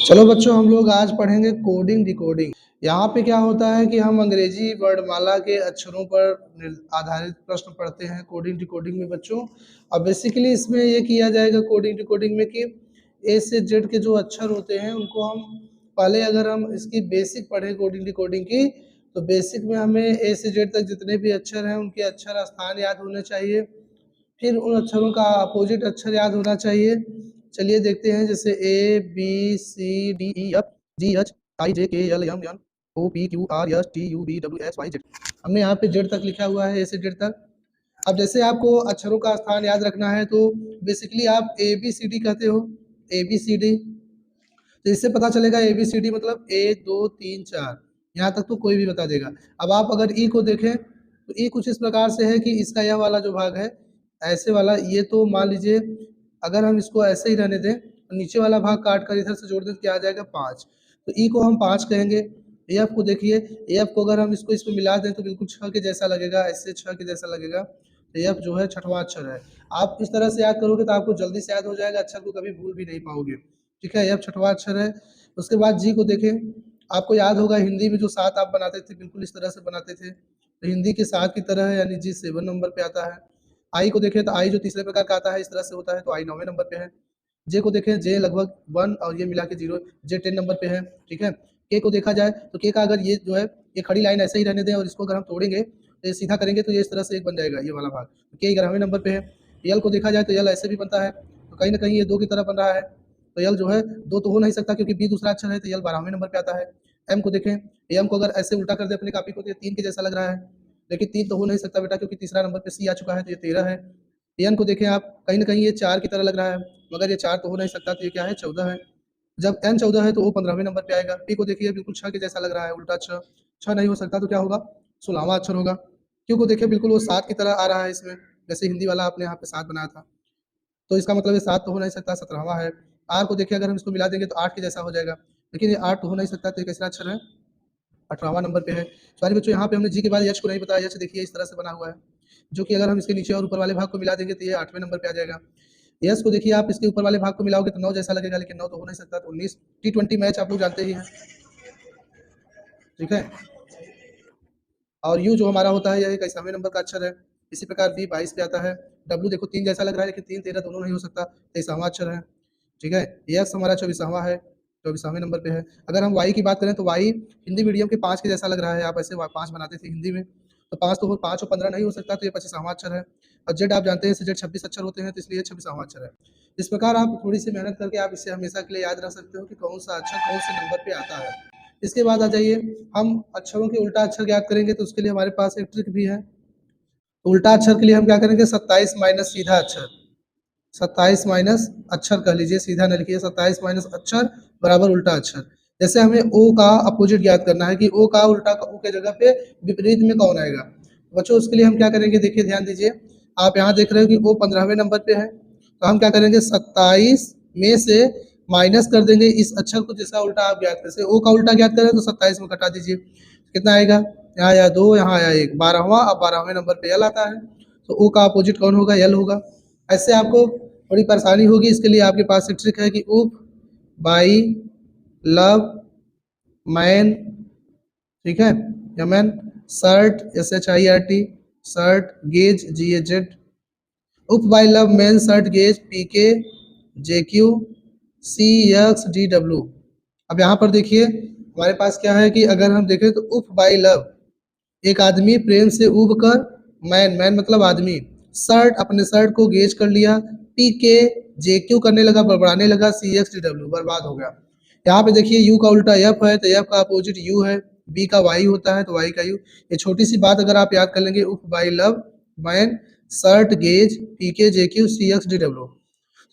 चलो बच्चों, हम लोग आज पढ़ेंगे कोडिंग डिकोडिंग। यहाँ पे क्या होता है कि हम अंग्रेजी वर्णमाला के अक्षरों पर आधारित प्रश्न पढ़ते हैं कोडिंग डिकोडिंग में बच्चों। अब बेसिकली इसमें ये किया जाएगा कोडिंग डिकोडिंग में कि ए से जेड के जो अक्षर होते हैं उनको हम पहले, अगर हम इसकी बेसिक पढ़ें कोडिंग डिकोडिंग की, तो बेसिक में हमें ए से जेड तक जितने भी अक्षर हैं उनके अक्षर स्थान याद होने चाहिए। फिर उन अक्षरों का अपोजिट अक्षर याद होना चाहिए। चलिए देखते हैं, जैसे A B C D E F G H I J K L M N O P Q R S T U V W X Y Z. हमने यहाँ पे जेड तक लिखा हुआ है, ए से जेड तक। अब जैसे आपको अक्षरों का स्थान याद रखना है तो बेसिकली आप ए बी सी डी कहते हो, ए बी सी डी। तो इससे पता चलेगा ए बी सी डी मतलब 1 2 3 4, यहाँ तक तो कोई भी बता देगा। अब आप अगर ई को देखें तो ई कुछ इस प्रकार से है कि इसका यह वाला जो भाग है ऐसे वाला, ये तो मान लीजिए अगर हम इसको ऐसे ही रहने दें तो नीचे वाला भाग काट कर इधर से जोड़ दें तो क्या आ जाएगा 5। तो ई को हम 5 कहेंगे। एफ को देखिए, एफ को अगर हम इसको इसमें मिला दें तो बिल्कुल 6 के जैसा लगेगा, ऐसे 6 के जैसा लगेगा। तो एफ जो है 6वां अक्षर है। आप इस तरह से याद करोगे तो आपको जल्दी से याद हो जाएगा, अक्षर को कभी भूल भी नहीं पाओगे। ठीक है, एफ 6वां अक्षर है। उसके बाद जी को देखें, आपको याद होगा हिंदी में जो 7 आप बनाते थे बिल्कुल इस तरह से बनाते थे, तो हिंदी के 7 की तरह है, यानी जी 7 नंबर पे आता है। आई को देखें तो आई जो तीसरे प्रकार का आता है इस तरह से होता है, तो आई 9वें नंबर पे है। जे को देखें, जे लगभग 1 और ये मिला के 0, जे 10 नंबर पे है। ठीक है, के को देखा जाए तो के का अगर ये जो है ये खड़ी लाइन ऐसे ही रहने दें और इसको अगर हम तोड़ेंगे तो ये सीधा करेंगे तो ये इस तरह से एक बन जाएगा, ये वाला भाग। तो के 11वें नंबर पे है। यल को देखा जाए तो यल ऐसे भी बनता है, तो कहीं ना कहीं ये 2 की तरह बन रहा है। तो यल जो है 2 तो हो नहीं सकता क्योंकि बी दूसरा अक्षर है, तो यल 12वें नंबर पे आता है। एम को देखें, एम को अगर ऐसे उल्टा कर दे अपनी कॉपी को तो ये 3 के जैसा लग रहा है, लेकिन 3 तो हो नहीं सकता बेटा क्योंकि तीसरा नंबर पे सी आ चुका है, तो ये 13 है। एन को देखें आप, कहीं ना कहीं ये 4 की तरह लग रहा है, मगर ये 4 तो हो नहीं सकता, तो ये क्या है 14 है। जब एन 14 है तो वो 15वें नंबर पे आएगा। पी को देखिए बिल्कुल 6 के जैसा लग रहा है, उल्टा 6, 6 नहीं हो सकता, तो क्या होगा 16वां अक्षर होगा। क्यू को देखिए बिल्कुल वो 7 की तरह आ रहा है इसमें, जैसे हिंदी वाला आपने यहाँ पे 7 बनाया था, तो इसका मतलब ये 7 तो हो नहीं सकता, 17वां है। आर को देखिए, अगर हम इसको मिला देंगे तो 8 के जैसा हो जाएगा, लेकिन ये 8 तो हो नहीं सकता, तो ये कैसा अक्षर है 18वां नंबर पे है। सॉरी बच्चों, यहाँ पे हमने जी के बाद एच को नहीं बताया, एच देखिए इस तरह से बना हुआ है, जो कि अगर हम इसके नीचे और ऊपर वाले भाग को मिला देंगे तो ये 8वें नंबर पे आ जाएगा। एस को देखिए, आप इसके ऊपर वाले भाग को मिलाओगे तो 9 जैसा लगेगा, लेकिन 9 तो हो नहीं सकता, तो 19। T20 मैच आप लोग जानते ही हैं। ठीक है, और यू जो हमारा होता है यह 21वें नंबर का अक्षर है। इसी प्रकार बी 22 पे आता है। डब्ल्यू देखो 3 जैसा लग रहा है, लेकिन 3 13 दोनों नहीं हो सकता, 23वां अक्षर है। ठीक है, एक्स हमारा 24वां है, 24वें नंबर पे है। अगर हम वाई की बात करें तो वाई हिंदी मीडियम के 5 के जैसा लग रहा है, आप ऐसे 5 बनाते थे हिंदी में, तो 5 और 15 नहीं हो सकता, तो ये 25वां अक्षर है। और जेड आप जानते हैं जेड 26 अक्षर होते हैं, तो इसलिए 26वां अक्षर है। इस प्रकार आप थोड़ी सी मेहनत करके आप इसे हमेशा के लिए याद रख सकते हो कि कौन सा अक्षर कौन से नंबर पे आता है। इसके बाद आ जाइए, हम अक्षरों के उल्टा अक्षर ज्ञात करेंगे, तो उसके लिए हमारे पास एक ट्रिक भी है। तो उल्टा अक्षर के लिए हम क्या करेंगे, 27 माइनस सीधा अक्षर, 27 माइनस अक्षर कह लीजिए, सीधा न लिखिए, 27 माइनस अक्षर बराबर उल्टा अक्षर। जैसे हमें ओ का अपोजिट ज्ञात करना है कि ओ का उल्टा ओ के जगह पे विपरीत में कौन आएगा। बच्चों उसके लिए हम क्या करेंगे, देखिए ध्यान दीजिए, आप यहाँ देख रहे हो कि ओ 15वें नंबर पे है, तो हम क्या करेंगे 27 में से माइनस कर देंगे इस अक्षर को जिसका उल्टा आप ज्ञात करें। ओ का उल्टा ज्ञात करें तो 27 में कटा दीजिए, कितना आएगा, यहाँ आया 2, यहाँ आया 1, 12वां। अब 12वें नंबर पे यल आता है, तो ओ का अपोजिट कौन होगा, यल होगा। ऐसे आपको थोड़ी परेशानी होगी, इसके लिए आपके पास एक ट्रिक है कि उफ, बाई, लव, मैन, ठीक है, या man, shirt, SHIRT, shirt, gauge, GAZ, उफ by love man shirt gauge, PK, JQ, CXDW। अब यहाँ पर देखिए हमारे पास क्या है कि अगर हम देखें तो उफ बाई लव, एक आदमी प्रेम से उब कर, मैन, मैन मतलब आदमी, शर्ट अपने शर्ट को गेज कर लिया, PK JQ करने लगा, बड़बड़ाने लगा, CXDW बर्बाद हो गया। यहाँ पे देखिए यू का उल्टा एफ है, तो एफ का अपोजिट यू है, बी का वाई होता है तो वाई का यू। ये छोटी सी बात अगर आप याद कर लेंगे, उफ by love man shirt gauge PK JQ CXDW।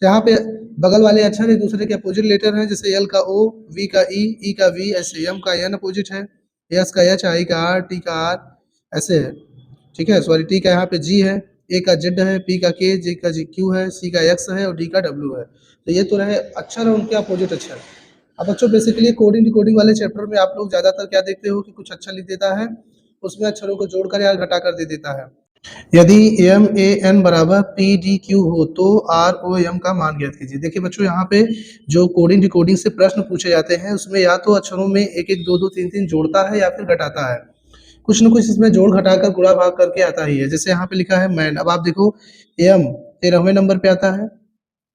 तो यहाँ पे बगल वाले अक्षर एक दूसरे के अपोजिट लेटर हैं, जैसे एल का ओ, वी का ई का वी, ऐसे एम का एन अपोजिट है, एस का एच, आई का आर, टी का आर, ऐसे है। ठीक है, सॉरी टी का यहाँ पे जी है, ए का जेड है, पी का के, जे का जी क्यू है, सी का एक्स है और डी का डब्ल्यू है। तो ये तो रहे अक्षर और उनके अपोजिट अक्षर। अब बच्चों बेसिकली कोडिंग डिकोडिंग वाले चैप्टर में आप लोग ज़्यादातर क्या देखते हो कि कुछ अच्छा लिख देता है, उसमें अक्षरों को जोड़कर या घटा कर दे देता है। यदि एम ए एन बराबर पी डी क्यू हो तो आर ओ एम का मान ज्ञात कीजिए। देखिए बच्चों, यहाँ पे जो कोडिंग डिकोडिंग से प्रश्न पूछे जाते हैं उसमें या तो अक्षरों में एक एक दो दो तीन तीन जोड़ता है या फिर घटाता है। कुछ न कुछ इसमें जोड़ घटाकर गुणा भाग करके आता ही है। जैसे यहाँ पे लिखा है मैन, अब आप देखो एम 13वें नंबर पे आता है,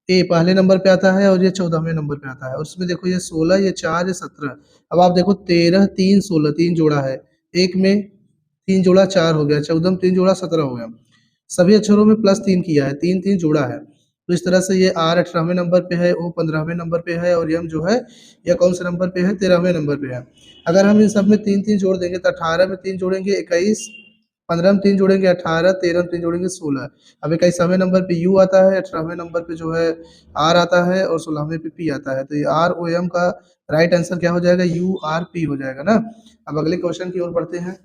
ए पहले नंबर पे आता है और ये 14वें नंबर पे आता है। और उसमें देखो ये 16, ये 4, ये 17। अब आप देखो 13 3 16 3 जोड़ा है, एक में 3 जोड़ा 4 हो गया, 14 में 3 जोड़ा 17 हो गया। सभी अक्षरों में +3 किया है, 3-3 जोड़ा है। तो इस तरह से ये आर 18वें नंबर पे है, ओ 15वें नंबर पे है और एम जो है ये कौन से नंबर पे है, 13वें नंबर पे है। अगर हम इन सब में 3-3 जोड़ देंगे तो 18 में 3 जोड़ेंगे 21, 15 में 3 जोड़ेंगे 18, 13 में 3 जोड़ेंगे 16। अब 21वें नंबर पे यू आता है, 18वें नंबर पे जो है आर आता है और 16वें पे पी आता है। तो ये आर ओ एम का राइट आंसर क्या हो जाएगा, यू आर पी हो जाएगा ना। अब अगले क्वेश्चन की ओर बढ़ते हैं।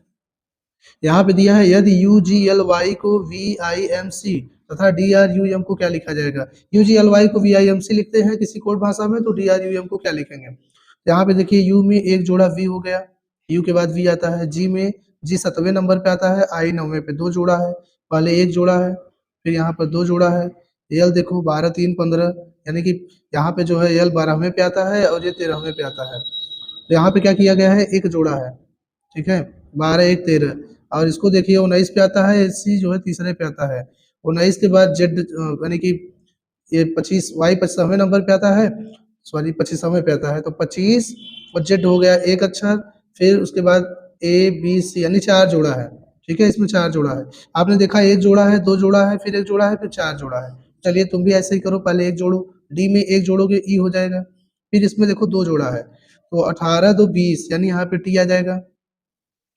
यहाँ पे दिया है यदि यू जी एल वाई को वी आई एम सी तथा डी आर यू एम को क्या लिखा जाएगा। यू जी एल वाई को वी आई एम सी लिखते हैं किसी कोड भाषा में, तो डी आर यू एम को क्या लिखेंगे। यहाँ पे देखिए यू में एक जोड़ा वी हो गया, यू के बाद वी आता है, जी में जी 7वें नंबर पे आता है, आई 9वें पे, 2 जोड़ा है, पहले एक जोड़ा है फिर यहाँ पर 2 जोड़ा है। एल देखो 12 3 15, यानी कि यहाँ पे जो है एल 12वें पे आता है और ये 13वें पे आता है। तो यहाँ पे क्या किया गया है, एक जोड़ा है, ठीक है, 12 1 13। और इसको देखिए 19 पे आता है, सी जो है तीसरे पे आता है। 19 के बाद जेड यानी कि ये 25 वाई 25वें नंबर पे आता है, सॉरी 25वें पे आता है। तो 25 और जेड हो गया एक अक्षर, फिर उसके बाद ए बी सी यानी 4 जोड़ा है, ठीक है, इसमें 4 जोड़ा है। आपने देखा एक जोड़ा है, 2 जोड़ा है, फिर एक जोड़ा है, फिर 4 जोड़ा है। चलिए तुम भी ऐसे ही करो, पहले एक जोड़ो, डी में एक जोड़ोगे ई हो जाएगा, फिर इसमें देखो 2 जोड़ा है, तो 18 2 20 यानी यहाँ पे टी आ जाएगा।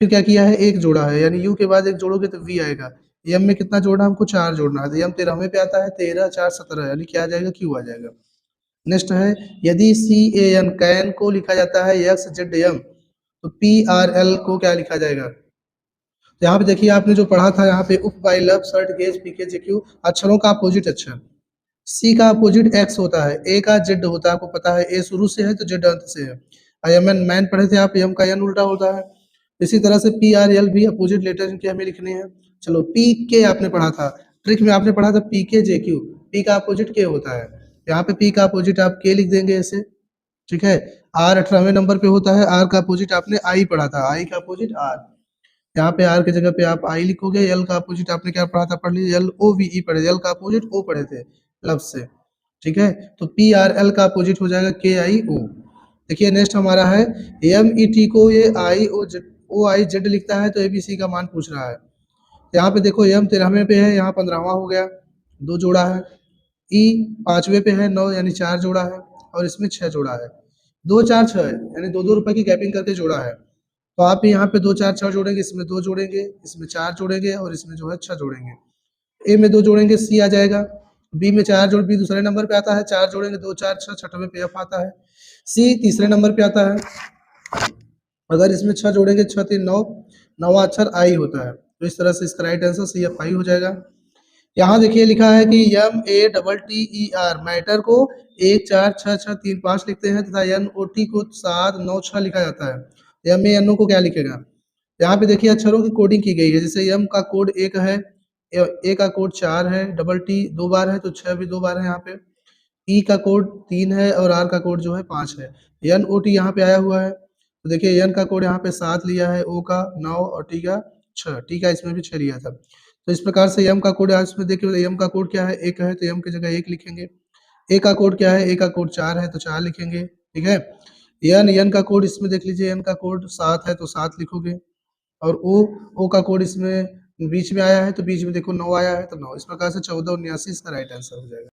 फिर क्या किया है, एक जोड़ा है, यानी यू के बाद एक जोड़ोगे तो वी आएगा। एम में कितना जोड़ना है, हमको 4 जोड़ना है, तो एम 13वें पे आता है, 13 4 17 यानी क्या आ जाएगा, क्यू आ जाएगा। नेक्स्ट है यदि सी ए एन कैन को लिखा जाता है एक्स जेड एम तो पी आर एल को क्या लिखा जाएगा। तो यहाँ पे देखिए आपने जो पढ़ा था, यहाँ पे उप बाई लब शर्ट गेज पी के जे क्यू अक्षरों का अपोजिट अक्षर। सी का अपोजिट एक्स होता है, ए का जेड होता है, आपको पता है ए शुरू से है तो जेड अंत से है। आई एम एन मैन पढ़े थे आप, एम का एन उल्टा होता है। इसी तरह से पी आर एल भी अपोजिट लेटर इनके हमें लिखने हैं। चलो पी के आपने पढ़ा था, ट्रिक में आपने पढ़ा था पी के जे क्यू, पी का अपोजिट के होता है। यहाँ पे पी का अपोजिट आप के लिख देंगे ऐसे, ठीक है। आर 18वें नंबर पे होता है, आर का अपोजिट आपने आई पढ़ा था, आई का अपोजिट आर। यहाँ पे आर की जगह पे आप आई लिखोगे। एल का अपोजिट आपने क्या पढ़ा था, पढ़ लीजिए, एल ओ वी ई पढ़े, एल का अपोजिट ओ पढ़े थे लव से, ठीक है। तो पी आर एल का अपोजिट हो जाएगा के आई ओ। देखिए नेक्स्ट हमारा है एम ई टी को ये आई ओ आई जेड लिखता है तो ए बी सी का मान पूछ रहा है। यहाँ पे देखो एम 13वें पे है, यहाँ 15वां हो गया, 2 जोड़ा है। ई 5वें पे है, 9 यानी 4 जोड़ा है और इसमें 6 जोड़ा है। 2 4 6 यानी 2-2 रुपए की गैपिंग करके जोड़ा है। तो आप यहाँ पे 2 4 6 जोड़ेंगे, इसमें 2 जोड़ेंगे, इसमें 4 जोड़ेंगे और इसमें जो है 6 जोड़ेंगे। ए में 2 जोड़ेंगे, सी आ जाएगा। बी में 4 जोड़, बी दूसरे नंबर पे आता है, 4 जोड़ेंगे, 2 4 6, छठवें पे एफ आता है। सी तीसरे नंबर पे आता है, अगर इसमें 6 जोड़ेंगे, 6 3 9, 9वां अक्षर आई होता है। तो इस तरह से इसका right answer C F I हो जाएगा। यहाँ देखिए लिखा है कि M A double T E R matter को 1 4 6 6 3 5 लिखते हैं तथा एन ओ टी को 7 9 6 लिखा जाता है। एम ए एन ओ को क्या लिखेगा। यहाँ पे देखिए अक्षरों की कोडिंग की गई है, जैसे एम का कोड 1 है, ए का कोड 4 है, डबल टी 2 बार है तो 6 भी 2 बार है यहाँ पे। ई का कोड 3 है और आर का कोड जो है 5 है। एन ओ टी यहाँ पे आया हुआ है, तो देखिए एन का कोड यहाँ पे 7 लिया है, ओ का 9 और टी का 6, टी का इसमें भी 6 लिया था। तो इस प्रकार से एम का कोड आज इसमें देखिए, एम का कोड क्या है, 1 है तो एम की जगह 1 लिखेंगे। ए का कोड क्या है, ए का कोड 4 है तो 4 लिखेंगे, ठीक है। एन का कोड इसमें देख लीजिए, एन का कोड 7 है तो 7 लिखोगे। और ओ का कोड इसमें बीच में आया है तो बीच में देखो 9 आया है तो 9। इस प्रकार से 14 79 इसका राइट आंसर हो जाएगा।